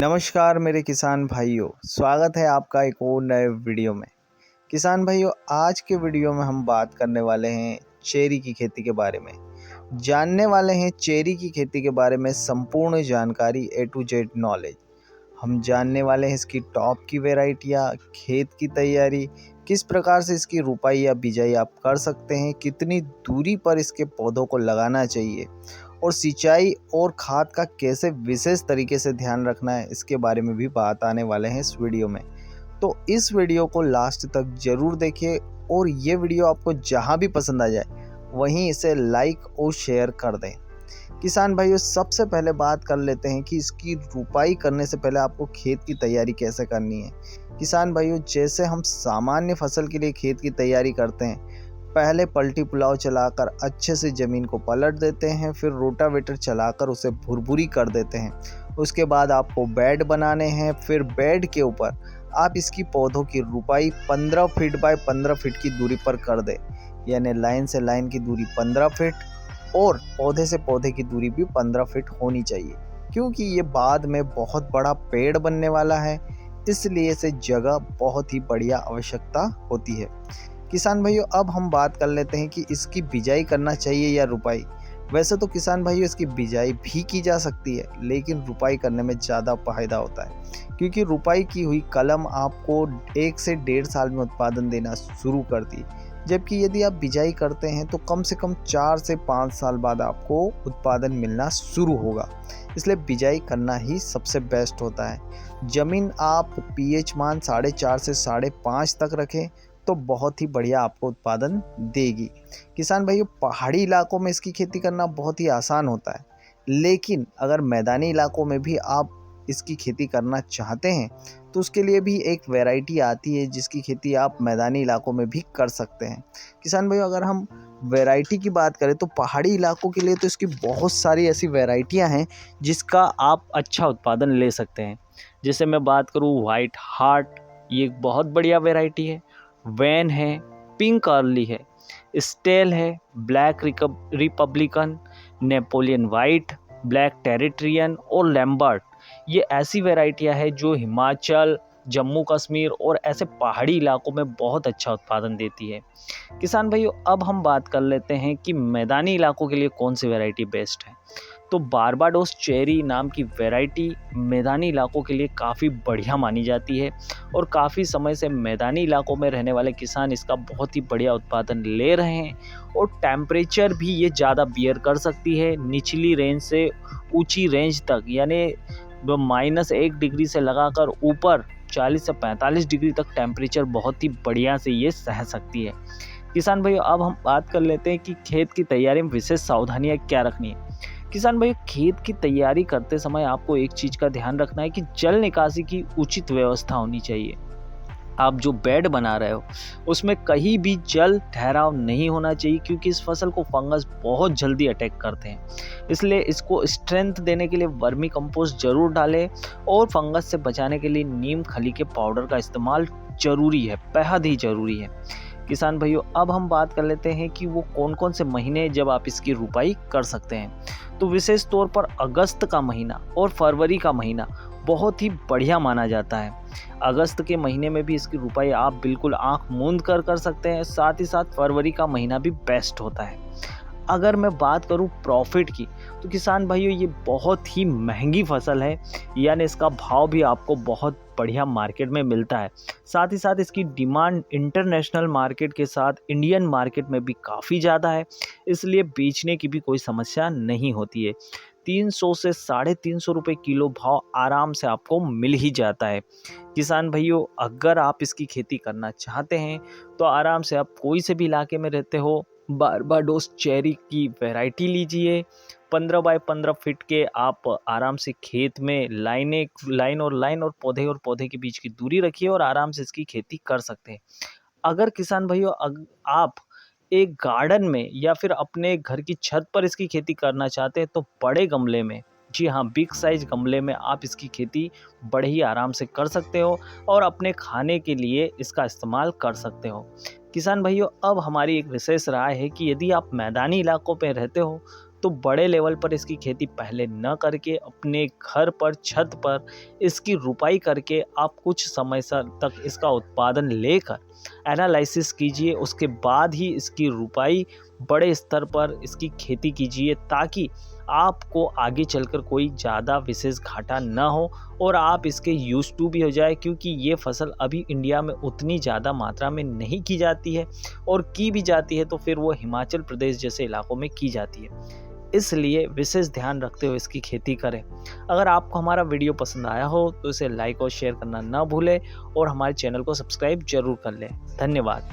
नमस्कार मेरे किसान भाइयों, स्वागत है आपका एक और नए वीडियो में। किसान भाइयों, आज के वीडियो में हम बात करने वाले हैं चेरी की खेती के बारे में। जानने वाले हैं चेरी की खेती के बारे में संपूर्ण जानकारी, ए टू जेड नॉलेज। हम जानने वाले हैं इसकी टॉप की वैरायटियाँ, खेत की तैयारी, किस प्रकार से इसकी रुपाई या बिजाई आप कर सकते हैं, कितनी दूरी पर इसके पौधों को लगाना चाहिए और सिंचाई और खाद का कैसे विशेष तरीके से ध्यान रखना है, इसके बारे में भी बात आने वाले हैं इस वीडियो में। तो इस वीडियो को लास्ट तक ज़रूर देखिए और ये वीडियो आपको जहाँ भी पसंद आ जाए वहीं इसे लाइक और शेयर कर दें। किसान भाइयों, सबसे पहले बात कर लेते हैं कि इसकी रुपाई करने से पहले आपको खेत की तैयारी कैसे करनी है। किसान भाइयों, जैसे हम सामान्य फसल के लिए खेत की तैयारी करते हैं, पहले पलटी पुलाव चलाकर अच्छे से ज़मीन को पलट देते हैं, फिर रोटावेटर चलाकर उसे भुरभुरी कर देते हैं। उसके बाद आपको बेड बनाने हैं, फिर बेड के ऊपर आप इसकी पौधों की रुपाई 15 फीट बाय 15 फीट की दूरी पर कर दें, यानी लाइन से लाइन की दूरी 15 फीट और पौधे से पौधे की दूरी भी 15 फीट होनी चाहिए, क्योंकि ये बाद में बहुत बड़ा पेड़ बनने वाला है, इसलिए इसे जगह बहुत ही बढ़िया आवश्यकता होती है। किसान भाइयों, अब हम बात कर लेते हैं कि इसकी बिजाई करना चाहिए या रुपाई। वैसे तो किसान भाइयों इसकी बिजाई भी की जा सकती है, लेकिन रुपाई करने में ज़्यादा फायदा होता है, क्योंकि रुपाई की हुई कलम आपको 1 से 1.5 साल में उत्पादन देना शुरू करती है, जबकि यदि आप बिजाई करते हैं तो कम से कम 4 से 5 साल बाद आपको उत्पादन मिलना शुरू होगा। इसलिए बिजाई करना ही सबसे बेस्ट होता है। ज़मीन आप पीएच मान 4.5 से 5.5 तक रखें तो बहुत ही बढ़िया आपको उत्पादन देगी। किसान भाइयों, पहाड़ी इलाकों में इसकी खेती करना बहुत ही आसान होता है, लेकिन अगर मैदानी इलाकों में भी आप इसकी खेती करना चाहते हैं तो उसके लिए भी एक वैरायटी आती है जिसकी खेती आप मैदानी इलाकों में भी कर सकते हैं। किसान भाइयों, अगर हम वैरायटी की बात करें तो पहाड़ी इलाकों के लिए तो इसकी बहुत सारी ऐसी वैरायटियां हैं जिसका आप अच्छा उत्पादन ले सकते हैं। जैसे मैं बात करूँ वाइट हार्ट, ये एक बहुत बढ़िया वैरायटी है। वैन है, पिंक अर्ली है, स्टेल है, black Republican, Napoleon white, black Tartarian और लैम्बर्ट। ये ऐसी वैरायटियां हैं जो हिमाचल, जम्मू कश्मीर और ऐसे पहाड़ी इलाकों में बहुत अच्छा उत्पादन देती है। किसान भाइयों, अब हम बात कर लेते हैं कि मैदानी इलाकों के लिए कौन सी वैरायटी बेस्ट है। तो बारबाडोस चेरी नाम की वैरायटी मैदानी इलाकों के लिए काफ़ी बढ़िया मानी जाती है और काफ़ी समय से मैदानी इलाकों में रहने वाले किसान इसका बहुत ही बढ़िया उत्पादन ले रहे हैं और टेम्परेचर भी ये ज़्यादा बियर कर सकती है, निचली रेंज से ऊंची रेंज तक, यानी -1 डिग्री से लगाकर ऊपर 40 से 45 डिग्री तक टेम्परेचर बहुत ही बढ़िया से ये सह सकती है। किसान भाइयों, अब हम बात कर लेते हैं कि खेत की तैयारी में विशेष सावधानियां क्या रखनी है। किसान भाई, खेत की तैयारी करते समय आपको एक चीज़ का ध्यान रखना है कि जल निकासी की उचित व्यवस्था होनी चाहिए। आप जो बेड बना रहे हो उसमें कहीं भी जल ठहराव नहीं होना चाहिए, क्योंकि इस फसल को फंगस बहुत जल्दी अटैक करते हैं। इसलिए इसको स्ट्रेंथ देने के लिए वर्मी कंपोस्ट जरूर डालें और फंगस से बचाने के लिए नीम खली के पाउडर का इस्तेमाल जरूरी है, बेहद ही जरूरी है। किसान भाइयों, अब हम बात कर लेते हैं कि वो कौन कौन से महीने जब आप इसकी रुपाई कर सकते हैं। तो विशेष तौर पर अगस्त का महीना और फरवरी का महीना बहुत ही बढ़िया माना जाता है। अगस्त के महीने में भी इसकी रुपाई आप बिल्कुल आंख मूंद कर सकते हैं, साथ ही साथ फरवरी का महीना भी बेस्ट होता है। अगर मैं बात करूं प्रॉफिट की, तो किसान भाइयों ये बहुत ही महंगी फसल है, यानी इसका भाव भी आपको बहुत बढ़िया मार्केट में मिलता है। साथ ही साथ इसकी डिमांड इंटरनेशनल मार्केट के साथ इंडियन मार्केट में भी काफ़ी ज़्यादा है, इसलिए बेचने की भी कोई समस्या नहीं होती है। 300 से 350 रुपये किलो भाव आराम से आपको मिल ही जाता है। किसान भाइयों, अगर आप इसकी खेती करना चाहते हैं तो आराम से आप कोई से भी इलाके में रहते हो, बारबाडोस चेरी की वैरायटी लीजिए। 15 बाय 15 फीट के आप आराम से खेत में लाइन और पौधे के बीच की दूरी रखिए और आराम से इसकी खेती कर सकते हैं। अगर किसान भाइयों आप एक गार्डन में या फिर अपने घर की छत पर इसकी खेती करना चाहते हैं तो बड़े गमले में, जी हाँ, बिग साइज गमले में आप इसकी खेती बड़े ही आराम से कर सकते हो और अपने खाने के लिए इसका इस्तेमाल कर सकते हो। किसान भाइयों, अब हमारी एक विशेष राय है कि यदि आप मैदानी इलाकों पर रहते हो तो बड़े लेवल पर इसकी खेती पहले न करके अपने घर पर छत पर इसकी रुपाई करके आप कुछ समय तक इसका उत्पादन लेकर एनालिसिस कीजिए, उसके बाद ही इसकी रुपाई बड़े स्तर पर इसकी खेती कीजिए, ताकि आपको आगे चलकर कोई ज़्यादा विशेष घाटा ना हो और आप इसके यूज्ड टू भी हो जाए, क्योंकि ये फसल अभी इंडिया में उतनी ज़्यादा मात्रा में नहीं की जाती है, और की भी जाती है तो फिर वो हिमाचल प्रदेश जैसे इलाकों में की जाती है। इसलिए विशेष ध्यान रखते हुए इसकी खेती करें। अगर आपको हमारा वीडियो पसंद आया हो तो इसे लाइक और शेयर करना ना भूलें और हमारे चैनल को सब्सक्राइब जरूर कर लें। धन्यवाद।